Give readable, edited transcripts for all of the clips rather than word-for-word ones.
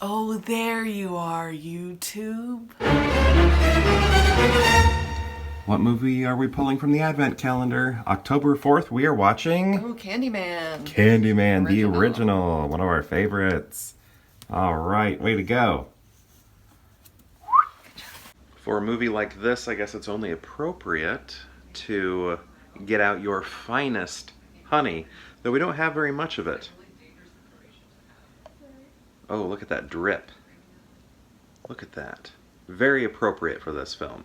Oh, there you are, YouTube. What movie are we pulling from the Advent calendar? October 4th, we are watching... Oh, Candyman. Candyman, the original. One of our favorites. Alright, way to go. For a movie like this, I guess it's only appropriate to get out your finest honey, though we don't have very much of it. Oh, look at that drip. Look at that. Very appropriate for this film.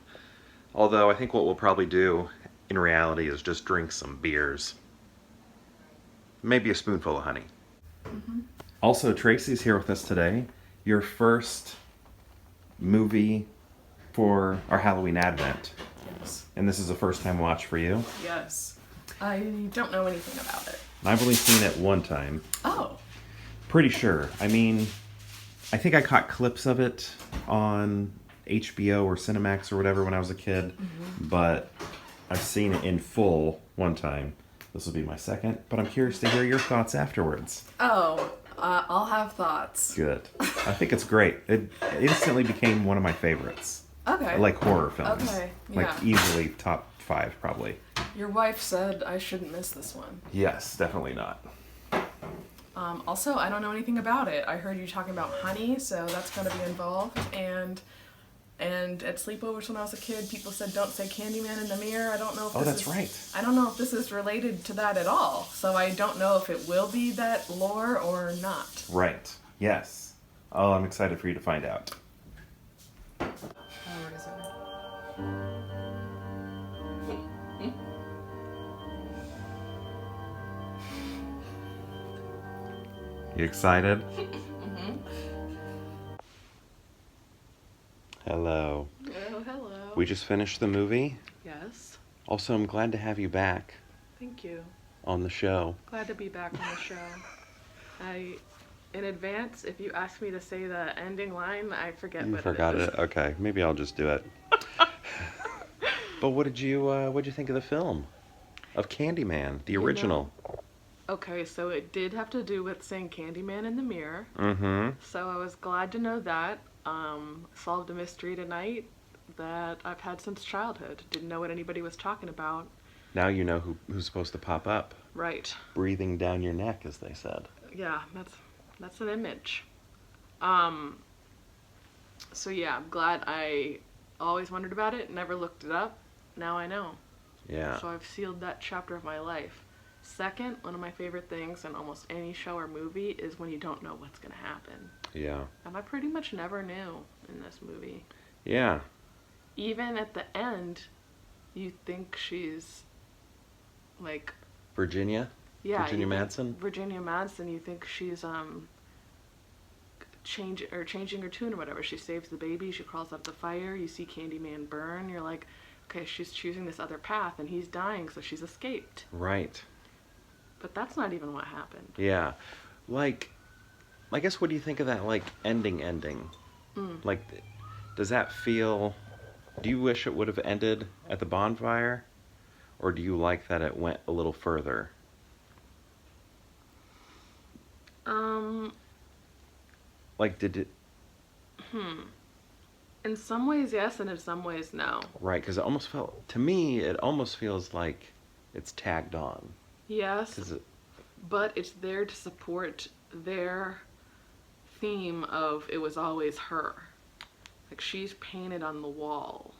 Although I think what we'll probably do in reality is just drink some beers. Maybe a spoonful of honey. Mm-hmm. Also, Tracy's here with us today. Your first movie for our Halloween Advent. Yes. And this is a first time watch for you? Yes. I don't know anything about it. I've only seen it one time. Oh. Pretty sure. I mean, I think I caught clips of it on HBO or Cinemax or whatever when I was a kid, but I've seen it in full one time. This will be my second, but I'm curious to hear your thoughts afterwards. Oh, I'll have thoughts. Good. I think it's great. It instantly became one of my favorites. Okay. I like horror films. Okay, Like yeah. easily top 5 probably. Your wife said I shouldn't miss this one. Yes, definitely not. Also, I don't know anything about it. I heard you talking about honey, so that's going to be involved. And at sleepovers when I was a kid, people said don't say Candyman in the mirror. I don't know if this that's is, right. I don't know if this is related to that at all. So I don't know if it will be that lore or not. Right. Yes. Oh, I'm excited for you to find out. Oh, what is it? You excited? Hello. Oh, hello. We just finished the movie. Yes. Also, I'm glad to have you back Thank you. on the show. Glad to be back on the show. In advance, if you ask me to say the ending line, I forget You what forgot it is. it. Okay, maybe I'll just do it. But what'd you think of the film? Of Candyman, the original. Okay, so it did have to do with saying Candyman in the mirror. Mm-hmm. So I was glad to know that. Solved a mystery tonight that I've had since childhood. Didn't know what anybody was talking about. Now you know who's supposed to pop up. Right. Breathing down your neck, as they said. Yeah, that's an image. So yeah, I'm glad. I always wondered about it, never looked it up. Now I know. Yeah. So I've sealed that chapter of my life. Second, one of my favorite things in almost any show or movie is when you don't know what's going to happen. Yeah. And I pretty much never knew in this movie. Yeah. Even at the end, you think she's like... Virginia? Yeah. Virginia Madsen? Virginia Madsen, you think she's changing her tune or whatever. She saves the baby, she crawls up the fire, you see Candyman burn, you're like, okay, she's choosing this other path and he's dying, so she's escaped. Right. But that's not even what happened. Yeah. Like, I guess what do you think of that, like, ending? Like, does that feel... Do you wish it would have ended at the bonfire? Or do you like that it went a little further? Like, did it... In some ways, yes, and in some ways, no. Right, because it almost felt... To me, it almost feels like it's tagged on. Yes, 'Cause but it's there to support their theme of it was always her. Like, she's painted on the wall.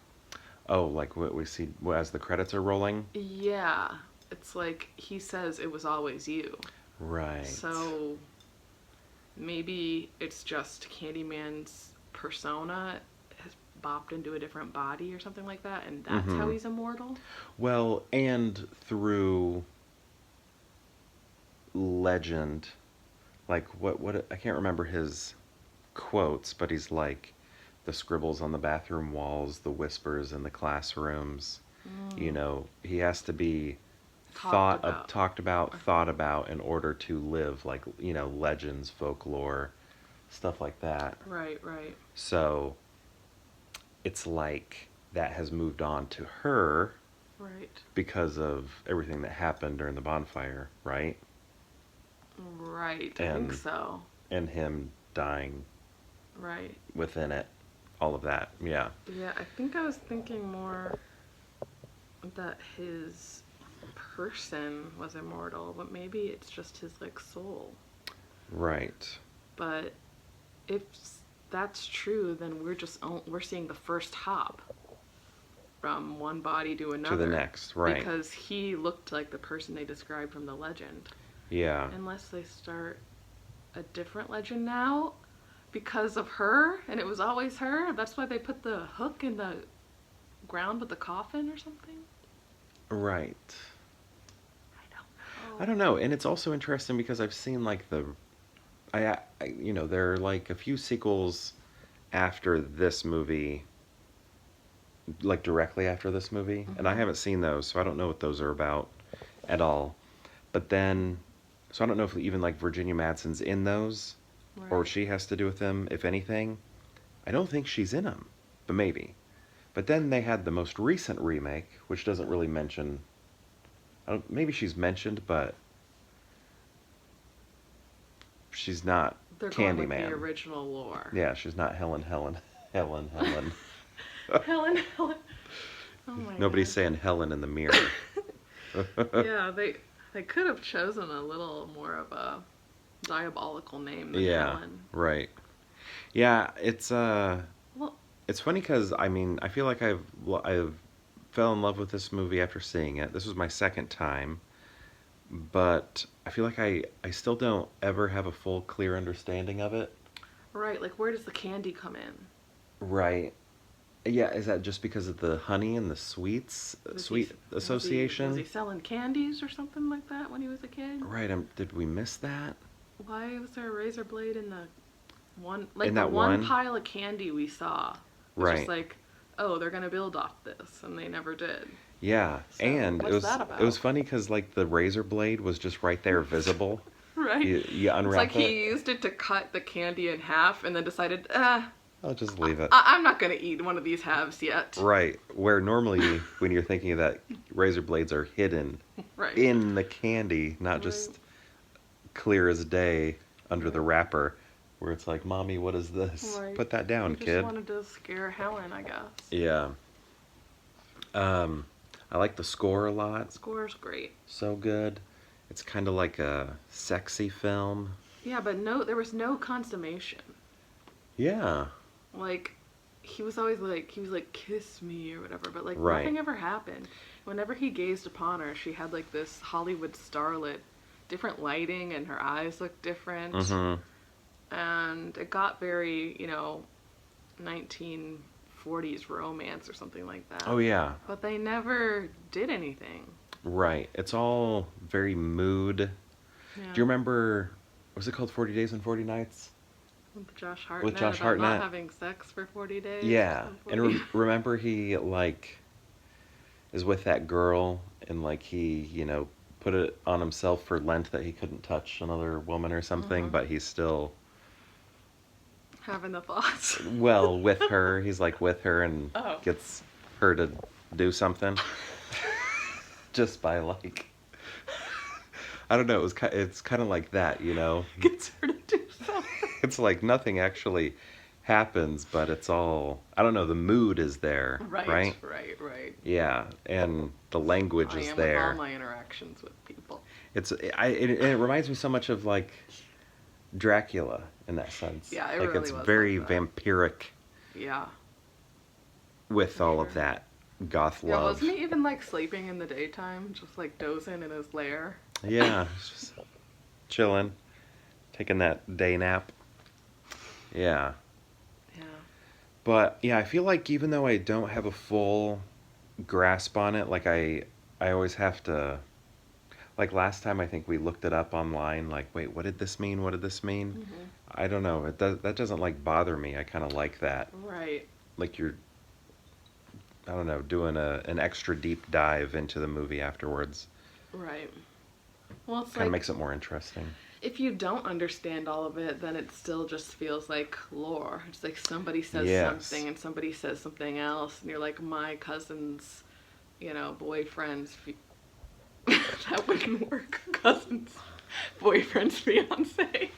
Oh, like what we see as the credits are rolling? Yeah, it's like he says it was always you. Right. So maybe it's just Candyman's persona has bopped into a different body or something like that, and that's how he's immortal? Well, and through legend, like what I can't remember his quotes, but he's like, the scribbles on the bathroom walls, the whispers in the classrooms, you know, he has to be thought about in order to live, like, you know, legends, folklore, stuff like that. Right. So it's like that has moved on to her, Right. because of everything that happened during the bonfire, right? Right, I think so. And him dying Right. within it. All of that, yeah. Yeah, I think I was thinking more that his person was immortal, but maybe it's just his like soul. Right. But if that's true, then we're seeing the first hop from one body to another. To the next, right. Because he looked like the person they described from the legend. Yeah. Unless they start a different legend now because of her, and it was always her. That's why they put the hook in the ground with the coffin or something. Right. I I don't know, and it's also interesting because I've seen like there are like a few sequels after this movie, like directly after this movie, and I haven't seen those, so I don't know what those are about at all. But then, so I don't know if even like Virginia Madsen's in those, or Right. she has to do with them, if anything. I don't think she's in them, but maybe. But then they had the most recent remake, which doesn't really mention. Maybe she's mentioned, but she's not They're going with the Candyman. original lore. Yeah, she's not Helen. Helen. Oh my Nobody's God. saying Helen in the mirror. Yeah, they could have chosen a little more of a diabolical name than Yeah, Helen. right. Yeah, it's Well, it's funny because I mean I feel like I've fell in love with this movie after seeing it. This was my second time, but I feel like I still don't ever have a full clear understanding of it. right, like where does the candy come in? Right. Yeah, is that just because of the honey and the sweets, sweet association? Was he selling candies or something like that when he was a kid? Right. Did we miss that? Why was there a razor blade in the one, like In the that one one? pile of candy we saw? Was Right. just like, oh, they're gonna build off this, and they never did. Yeah, So, and what's that about? it was funny because like the razor blade was just right there visible. Right. You It's unwrap like it. he used it to cut the candy in half, and then decided, I'll just leave it. I'm not gonna eat one of these halves yet. Right, where normally when you're thinking of that, razor blades are hidden Right. in the candy, not just clear as day under the wrapper, where it's like, "Mommy, what is this? Right. Put that down, He just kid." wanted to scare Helen, I guess. Yeah. I like the score a lot. Score's great. So good. It's kind of like a sexy film. Yeah, but there was no consummation. Yeah. Like, he was like, kiss me or whatever, but like Right. nothing ever happened. Whenever he gazed upon her, she had like this Hollywood starlet, different lighting, and her eyes looked different. Mm-hmm. And it got very, 1940s romance or something like that. Oh yeah. But they never did anything. Right. It's all very mood. Yeah. Do you remember, was it called 40 Days and 40 Nights? With Josh Hartnett, With Josh about Hartnett. not having sex for 40 days. Yeah. and And remember he, like, is with that girl and, like, he, put it on himself for Lent that he couldn't touch another woman or something, but he's still, having the thoughts. well, with her. He's, like, with her and Oh. gets her to do something. Just by, like, I don't know, it's kind of like that, Gets her to do something. It's like nothing actually happens, but it's all, I don't know, the mood is there, right? Right. Yeah, and the language I is am there. with all my interactions with people. It reminds me so much of like Dracula in that sense. Yeah, it like really it's was very like that. vampiric Yeah. with all of sure. that goth Yeah, love. wasn't he even like sleeping in the daytime, just like dozing in his lair? Yeah, it's just chilling, taking that day nap. Yeah. Yeah. But yeah, I feel like even though I don't have a full grasp on it, like I always have to, like last time I think we looked it up online, like, wait, what did this mean? What did this mean? I don't know. That doesn't like bother me. I kind of like that. Right. Like you're, I don't know, doing an extra deep dive into the movie afterwards. Right. Well, it's Kind of like makes it more interesting. if you don't understand all of it, then it still just feels like lore. It's like somebody says Yes. something and somebody says something else, and you're like, my cousin's, boyfriend's. That wouldn't work. Cousin's boyfriend's fiance.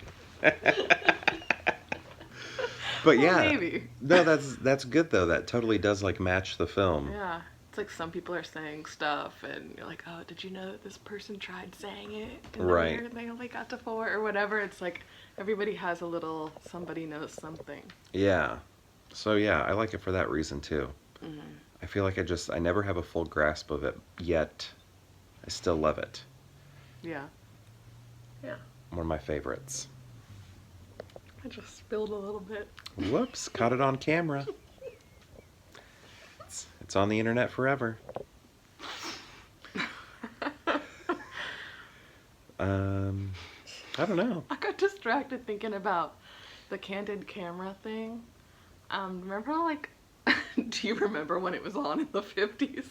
But Well, yeah, maybe. no, that's good though. That totally does like match the film. Yeah. It's like some people are saying stuff, and you're like, oh, did you know that this person tried saying it in the Right. mirror and they only got to 4 or whatever? It's like everybody has a little somebody knows something. Yeah. So yeah, I like it for that reason too. Mm-hmm. I feel like I never have a full grasp of it, yet I still love it. Yeah. Yeah. One of my favorites. I just spilled a little bit. Whoops, caught it on camera. It's on the internet forever. I don't know. I got distracted thinking about the Candid Camera thing. Remember, like, do you remember when it was on in the 50s?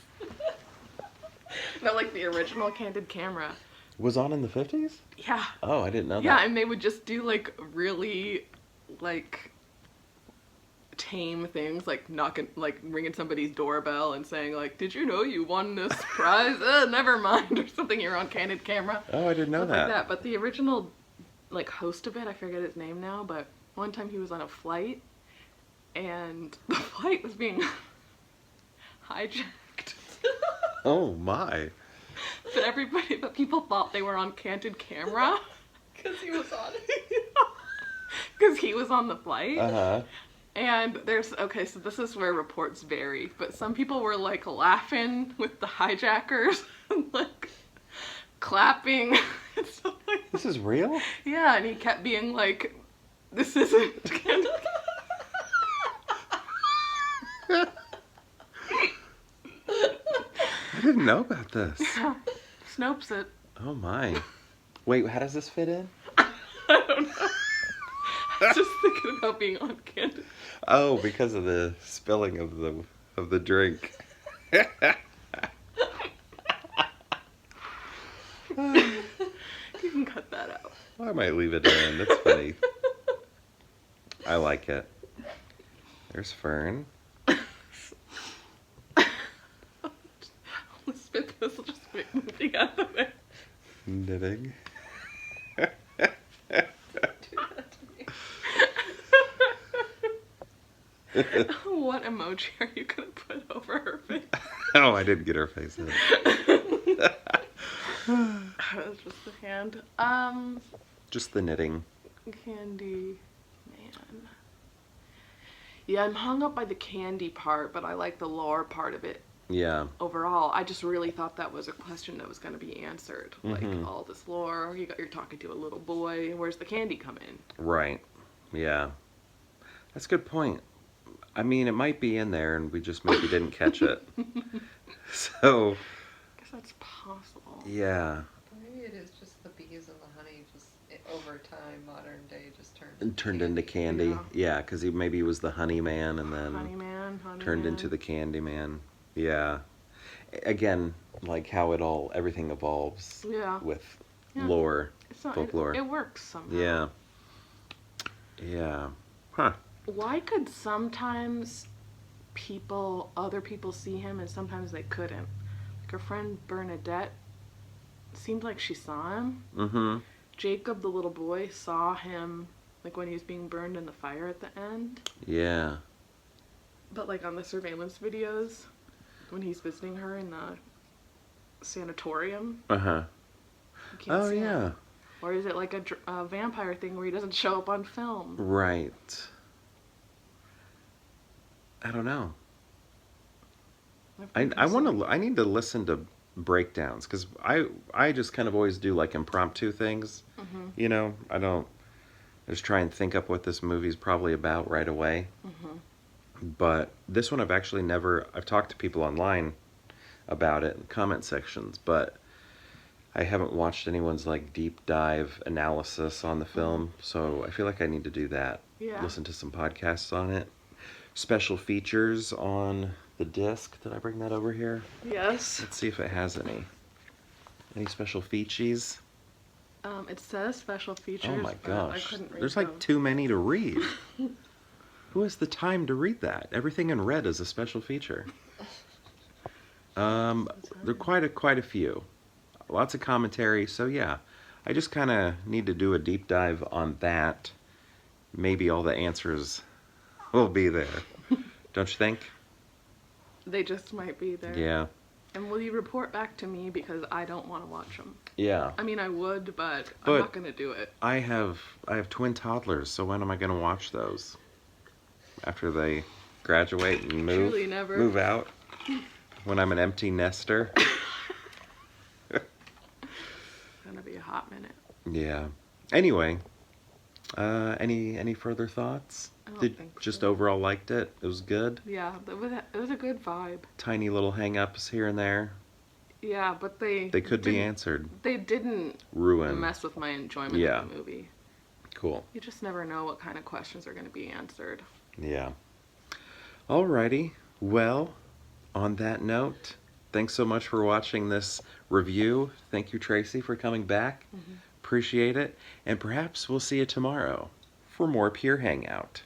No, like the original Candid Camera. Was on in the 50s? Yeah. Oh, I didn't know Yeah, that. and they would just do like really like tame things, like ringing somebody's doorbell and saying like, "Did you know you won this prize?" Never mind, or something. You're on Candid Camera. Oh, I didn't know Stuff that. like that. But the original like host of it, I forget his name now, but one time he was on a flight and the flight was being hijacked. Oh my. But people thought they were on Candid Camera because he was on it. Because he was on the flight. Uh-huh. And so this is where reports vary, but some people were like laughing with the hijackers and like clapping and stuff like that. This is real? Yeah, and he kept being like, this isn't Candid. I didn't know about this. Snopes it. Oh my. Wait, how does this fit in? I don't know. I was just thinking about being on Candid. Oh, because of the spilling of the drink. You can cut that out. I might leave it in. That's funny. I like it. There's Fern. I'll spit this, I'll just make moving out of it. Knitting. What emoji are you gonna put over her face? Oh, I didn't get her face in. It's just the hand. Just the knitting. Candy man. Yeah, I'm hung up by the candy part, but I like the lore part of it Yeah. overall. I just really thought that was a question that was going to be answered. Like all this lore, you're talking to a little boy. Where's the candy come in? Right. Yeah. That's a good point. I mean, it might be in there and we just maybe didn't catch it. So, I guess that's possible. yeah. Maybe it is just the bees and the honey, just over time, modern day, just turned Turned into candy. Yeah. Yeah, because maybe he was the honey man and then Honey man. turned into the candy man. Yeah. Again, like how everything evolves Yeah. with Yeah. lore, It's not, folklore. it works somehow. Yeah. Yeah. Huh. Why could sometimes other people see him and sometimes they couldn't? Like her friend Bernadette seemed like she saw him. Mm-hmm. Jacob, the little boy, saw him like when he was being burned in the fire at the end. Yeah. But like on the surveillance videos, when he's visiting her in the sanatorium, Uh-huh. you can't Oh, see yeah. him. Or is it like a vampire thing where he doesn't show up on film? Right. I don't know. I need to listen to breakdowns because I just kind of always do like impromptu things. Mm-hmm. You know, I just try and think up what this movie's probably about right away. Mm-hmm. But this one I've talked to people online about it in comment sections, but I haven't watched anyone's like deep dive analysis on the film, so I feel like I need to do that. Yeah. Listen to some podcasts on it. Special features on the disc. Did I bring that over here? Yes. Let's see if it has any. Any special features? It says special features. Oh my but I gosh. couldn't read There's like those. too many to read. Who has the time to read that? Everything in red is a special feature. There are quite a few. Lots of commentary, so yeah. I just kind of need to do a deep dive on that. Maybe all the answers will be there. Don't you think? They just might be there. Yeah. And will you report back to me, because I don't want to watch them. Yeah. I mean, I would, but I'm not going to do it. I have twin toddlers, so when am I going to watch those? After they graduate and Truly never. move out? When I'm an empty nester? It's going to be a hot minute. Yeah. Anyway, any further thoughts? I don't Did think just so. overall liked it? It was good. Yeah, it was a good vibe. Tiny little hang-ups here and there. Yeah, but they They could be didn't- answered. They didn't Ruin. mess with my enjoyment Yeah. of the movie. Cool. You just never know what kind of questions are going to be answered. Yeah. Alrighty. Well, on that note, thanks so much for watching this review. Thank you, Tracy, for coming back. Appreciate it. And perhaps we'll see you tomorrow for more Pure Hangout.